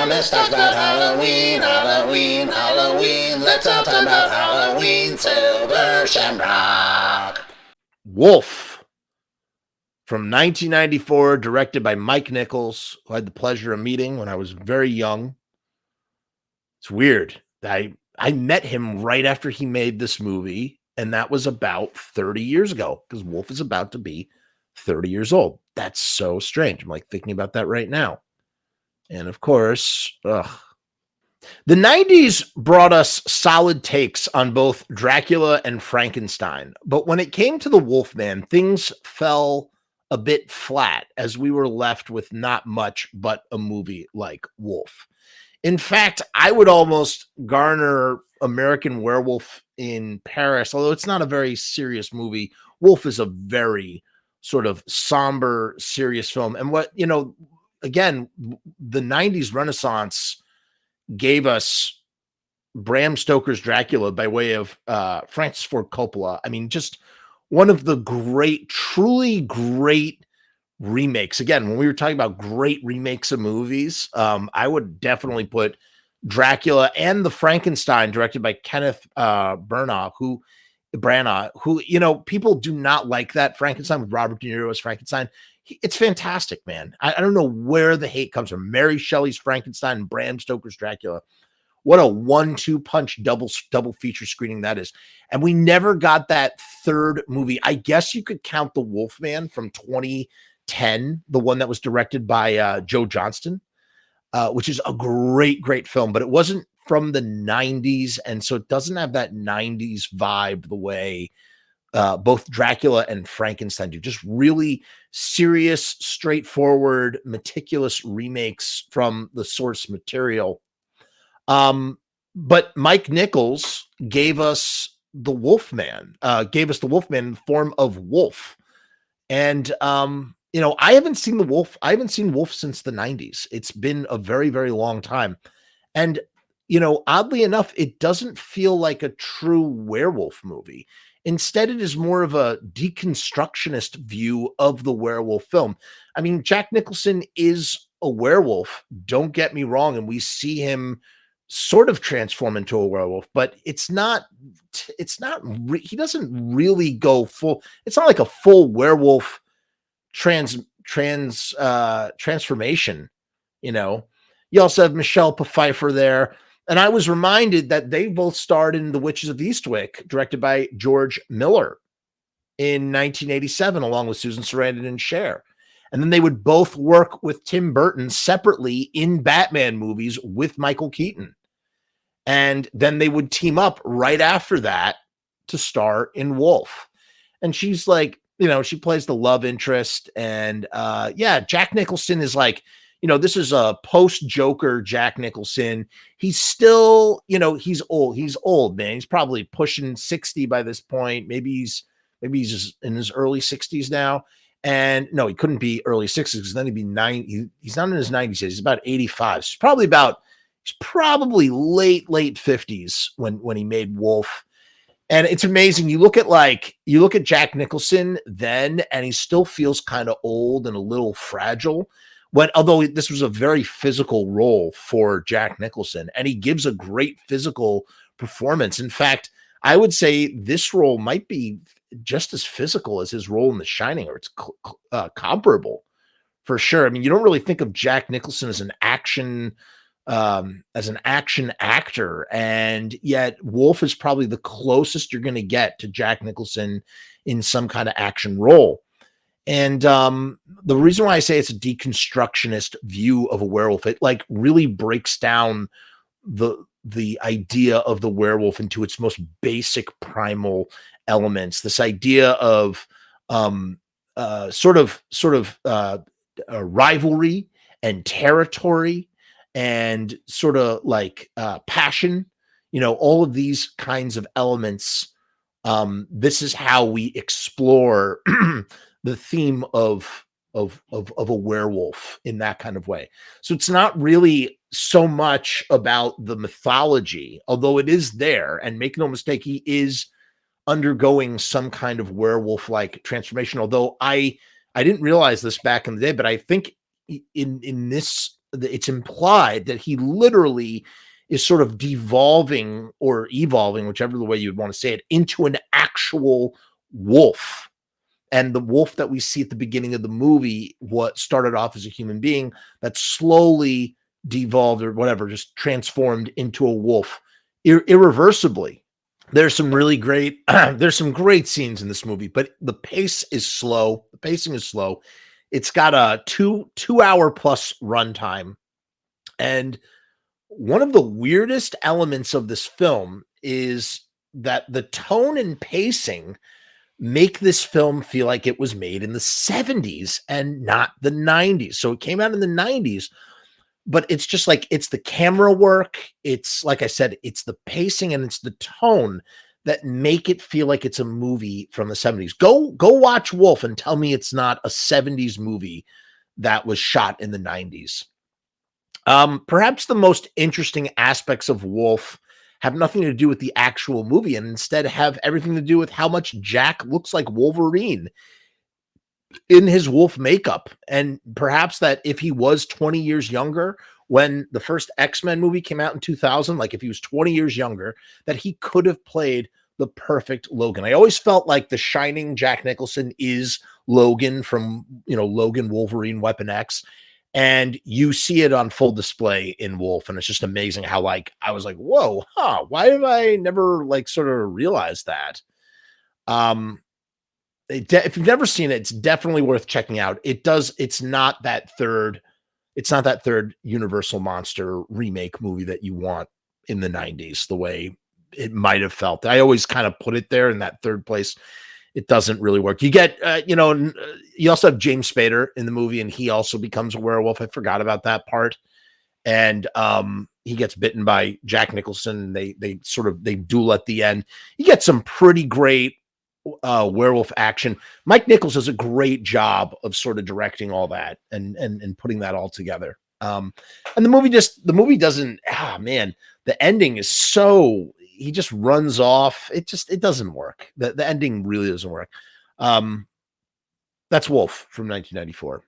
Let's talk about Halloween, Halloween, Halloween. Let's all talk about Halloween, Silver Shamrock. Wolf from 1994, directed by Mike Nichols, who I had the pleasure of meeting when I was very young. It's weird. I met him right after he made this movie, and that was about 30 years ago, because Wolf is about to be 30 years old. That's so strange. I'm like thinking about that right now. And of course, the 90s brought us solid takes on both Dracula and Frankenstein. But when it came to the Wolfman, things fell a bit flat as we were left with not much but a movie like Wolf. In fact, I would almost garner American Werewolf in Paris, although it's not a very serious movie. Wolf is a very sort of somber, serious film. And what, again, the 90s Renaissance gave us Bram Stoker's Dracula by way of Francis Ford Coppola. I mean, just one of the great, truly great remakes. Again, when we were talking about great remakes of movies, I would definitely put Dracula and the Frankenstein, directed by Kenneth Branagh, who people do not like that Frankenstein with Robert De Niro as Frankenstein. It's fantastic, man. I don't know where the hate comes from. Mary Shelley's Frankenstein and Bram Stoker's Dracula. What a 1-2 punch double feature screening that is. And we never got that third movie. I guess you could count The Wolfman from 2010, the one that was directed by Joe Johnston, which is a great, great film, but it wasn't from the 90s. And so it doesn't have that 90s vibe the way both Dracula and Frankenstein do. Just really serious, straightforward, meticulous remakes from the source material. But Mike Nichols gave us the Wolfman in the form of Wolf. And, I haven't seen the Wolf. I haven't seen Wolf since the 90s. It's been a very, very long time. And, oddly enough, it doesn't feel like a true werewolf movie. Instead, it is more of a deconstructionist view of the werewolf film. I mean, Jack Nicholson is a werewolf, don't get me wrong, and we see him sort of transform into a werewolf, but he doesn't really go full. It's not like a full werewolf transformation. You also have Michelle Pfeiffer there. And I was reminded that they both starred in The Witches of Eastwick, directed by George Miller in 1987, along with Susan Sarandon and Cher. And then they would both work with Tim Burton separately in Batman movies with Michael Keaton. And then they would team up right after that to star in Wolf. And she's like, she plays the love interest. And Jack Nicholson is like, this is a post-Joker Jack Nicholson. He's still, he's old. He's old, man. He's probably pushing 60 by this point. Maybe he's just in his early 60s now. And no, he couldn't be early 60s because then he'd be 90. He's not in his 90s yet. He's about 85. So he's probably late 50s when he made Wolf. And it's amazing. You look at Jack Nicholson then, and he still feels kind of old and a little fragile. Although this was a very physical role for Jack Nicholson, and he gives a great physical performance. In fact, I would say this role might be just as physical as his role in The Shining, or it's comparable for sure. I mean, you don't really think of Jack Nicholson as an action actor, and yet Wolf is probably the closest you're going to get to Jack Nicholson in some kind of action role. And the reason why I say it's a deconstructionist view of a werewolf, it like really breaks down the idea of the werewolf into its most basic primal elements. This idea of sort of rivalry and territory and sort of like passion, all of these kinds of elements. This is how we explore the theme of a werewolf in that kind of way. So it's not really so much about the mythology, although it is there, and make no mistake, he is undergoing some kind of werewolf-like transformation. Although I didn't realize this back in the day, but I think in this it's implied that he literally is sort of devolving or evolving, whichever the way you'd want to say it, into an actual wolf. And the wolf that we see at the beginning of the movie, what started off as a human being that slowly devolved or whatever, just transformed into a wolf irreversibly. There's some really great, there's some great scenes in this movie, but the pace is slow. The pacing is slow. It's got a two-hour plus runtime. And one of the weirdest elements of this film is that the tone and pacing make this film feel like it was made in the 70s and not the 90s. So it came out in the 90s, but it's just like, it's the camera work. It's like I said, it's the pacing and it's the tone that make it feel like it's a movie from the 70s. Go watch Wolf and tell me it's not a 70s movie that was shot in the 90s. Perhaps the most interesting aspects of Wolf have nothing to do with the actual movie and instead have everything to do with how much Jack looks like Wolverine in his wolf makeup. And perhaps that if he was 20 years younger when the first X-Men movie came out in 2000, like if he was 20 years younger, that he could have played the perfect Logan. I always felt like the shining Jack Nicholson is Logan from, Logan Wolverine Weapon X. And you see it on full display in Wolf. And it's just amazing how I was like, whoa, why have I never sort of realized that? If you've never seen it, it's definitely worth checking out. It's not that third Universal Monster remake movie that you want in the 90s, the way it might have felt. I always kind of put it there in that third place. It doesn't really work. You get, you also have James Spader in the movie, and he also becomes a werewolf. I forgot about that part. And he gets bitten by Jack Nicholson. They duel at the end. You get some pretty great werewolf action. Mike Nichols does a great job of sort of directing all that and putting that all together. And the movie doesn't, the ending is so, he just runs off. It doesn't work. The ending really doesn't work. That's Wolf from 1994.